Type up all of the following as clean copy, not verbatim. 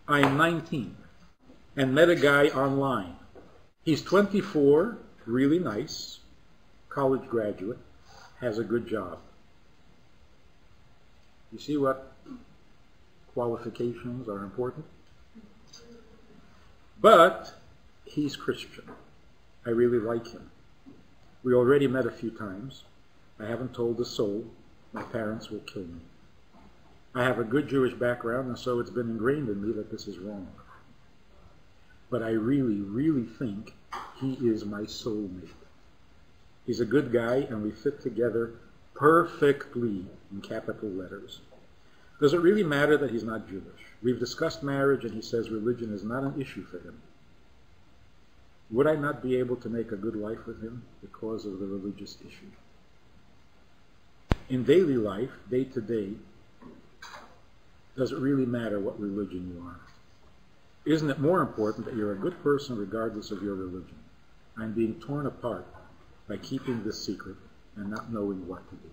I am 19 and met a guy online. He's 24, really nice, college graduate, has a good job. You see what qualifications are important? But he's Christian. I really like him. We already met a few times. I haven't told a soul. My parents will kill me. I have a good Jewish background, and so it's been ingrained in me that this is wrong. But I really, really think he is my soulmate. He's a good guy, and we fit together perfectly in capital letters. Does it really matter that he's not Jewish? We've discussed marriage, and he says religion is not an issue for him. Would I not be able to make a good life with him because of the religious issue? In daily life, day to day, does it really matter what religion you are? Isn't it more important that you're a good person regardless of your religion? I'm being torn apart by keeping this secret and not knowing what to do.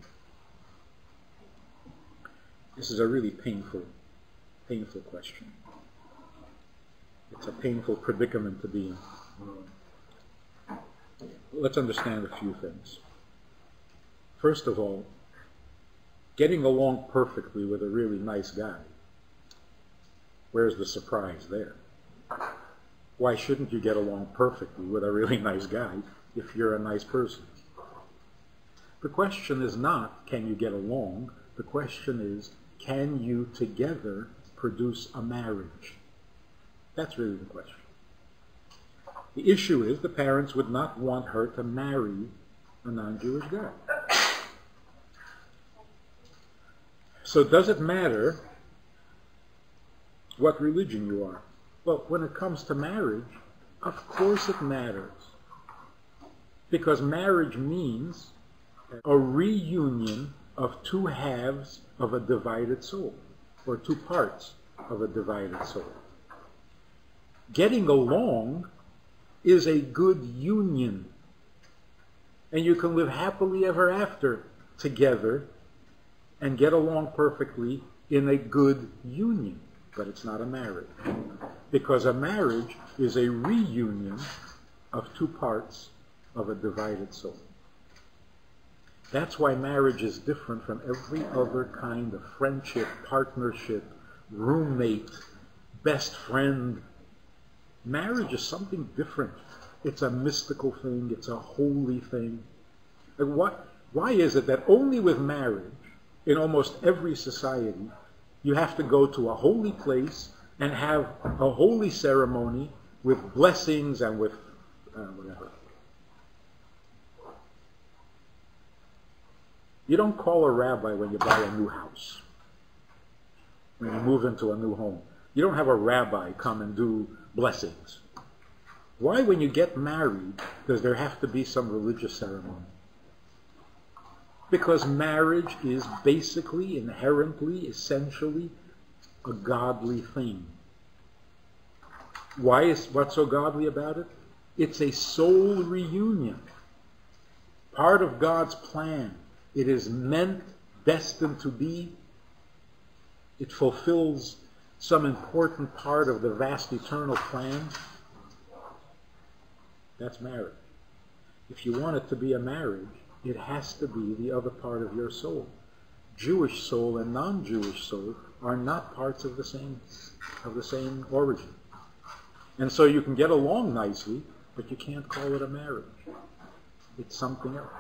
This is a really painful question. It's a painful predicament to be in. Let's understand a few things. First of all, getting along perfectly with a really nice guy, where's the surprise there? Why shouldn't you get along perfectly with a really nice guy if you're a nice person? The question is not, can you get along? The question is, can you together produce a marriage? That's really the question. The issue is the parents would not want her to marry a non-Jewish guy. So does it matter what religion you are? Well, when it comes to marriage, of course it matters. Because marriage means a reunion of two halves of a divided soul, or two parts of a divided soul. Getting along is a good union. And you can live happily ever after together and get along perfectly in a good union. But it's not a marriage. Because a marriage is a reunion of two parts of a divided soul. That's why marriage is different from every other kind of friendship, partnership, roommate, best friend. Marriage is something different. It's a mystical thing. It's a holy thing. And why is it that only with marriage, in almost every society, you have to go to a holy place and have a holy ceremony with blessings and with whatever? You don't call a rabbi when you buy a new house, when you move into a new home. You don't have a rabbi come and do blessings. Why, when you get married, does there have to be some religious ceremony? Because marriage is basically, inherently, essentially a godly thing. What's so godly about it? It's a soul reunion. Part of God's plan. It is meant, destined to be. It fulfills some important part of the vast eternal plan. That's marriage. If you want it to be a marriage, it has to be the other part of your soul. Jewish soul and non-Jewish soul are not parts of the same origin. And so you can get along nicely, but you can't call it a marriage. It's something else.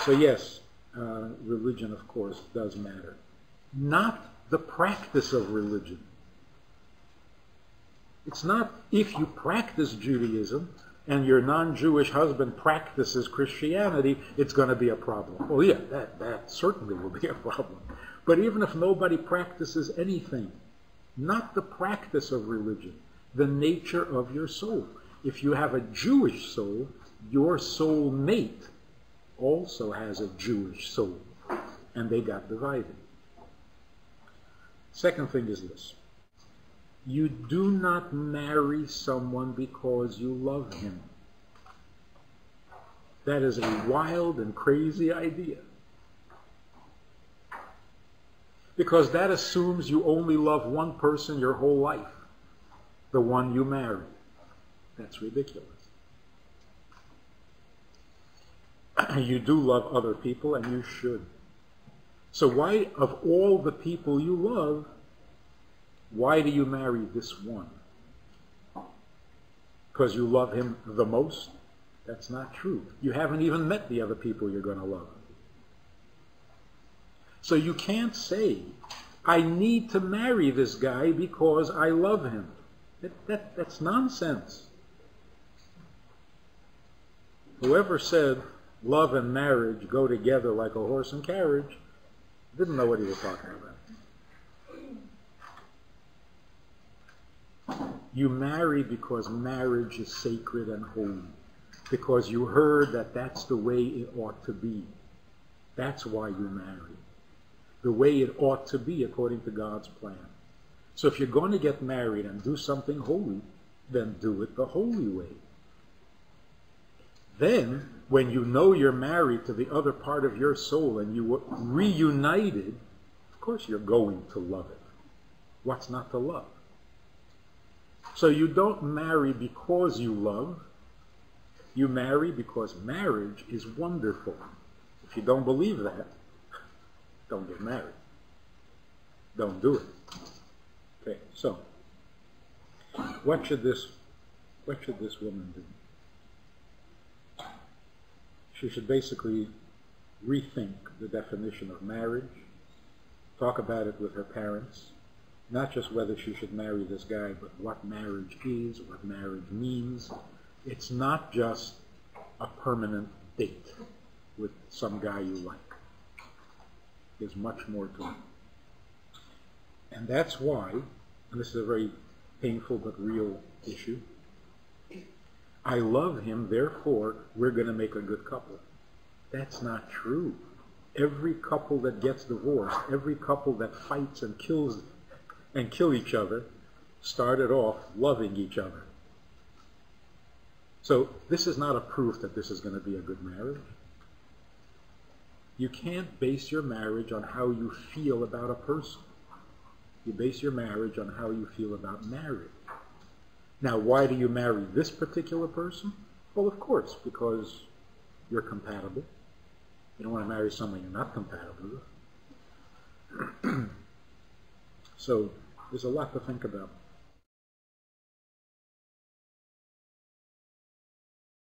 So yes, religion, of course, does matter. Not the practice of religion. It's not if you practice Judaism and your non-Jewish husband practices Christianity, it's going to be a problem. Well, yeah, that certainly will be a problem. But even if nobody practices anything, not the practice of religion, the nature of your soul. If you have a Jewish soul, your soul mate also has a Jewish soul, and they got divided. Second thing is this. You do not marry someone because you love him. That is a wild and crazy idea. Because that assumes you only love one person your whole life, the one you marry. That's ridiculous. You do love other people, and you should. So why, of all the people you love, why do you marry this one? Because you love him the most? That's not true. You haven't even met the other people you're going to love. So you can't say, I need to marry this guy because I love him. That's nonsense. Whoever said love and marriage go together like a horse and carriage didn't know what he was talking about. You marry because marriage is sacred and holy. Because you heard that that's the way it ought to be. That's why you marry. The way it ought to be according to God's plan. So if you're going to get married and do something holy, then do it the holy way. Then, when you know you're married to the other part of your soul and you were reunited, of course you're going to love it. What's not to love? So you don't marry because you love. You marry because marriage is wonderful. If you don't believe that, don't get married. Don't do it. Okay, so what should this woman do? She should basically rethink the definition of marriage, talk about it with her parents, not just whether she should marry this guy, but what marriage is, what marriage means. It's not just a permanent date with some guy you like. There's much more to it. And that's why, and this is a very painful but real issue, I love him, therefore we're going to make a good couple. That's not true. Every couple that gets divorced, every couple that fights and kill each other, started off loving each other. So this is not a proof that this is going to be a good marriage. You can't base your marriage on how you feel about a person. You base your marriage on how you feel about marriage. Now, why do you marry this particular person? Well, of course, because you're compatible. You don't want to marry someone you're not compatible with. So there's a lot to think about.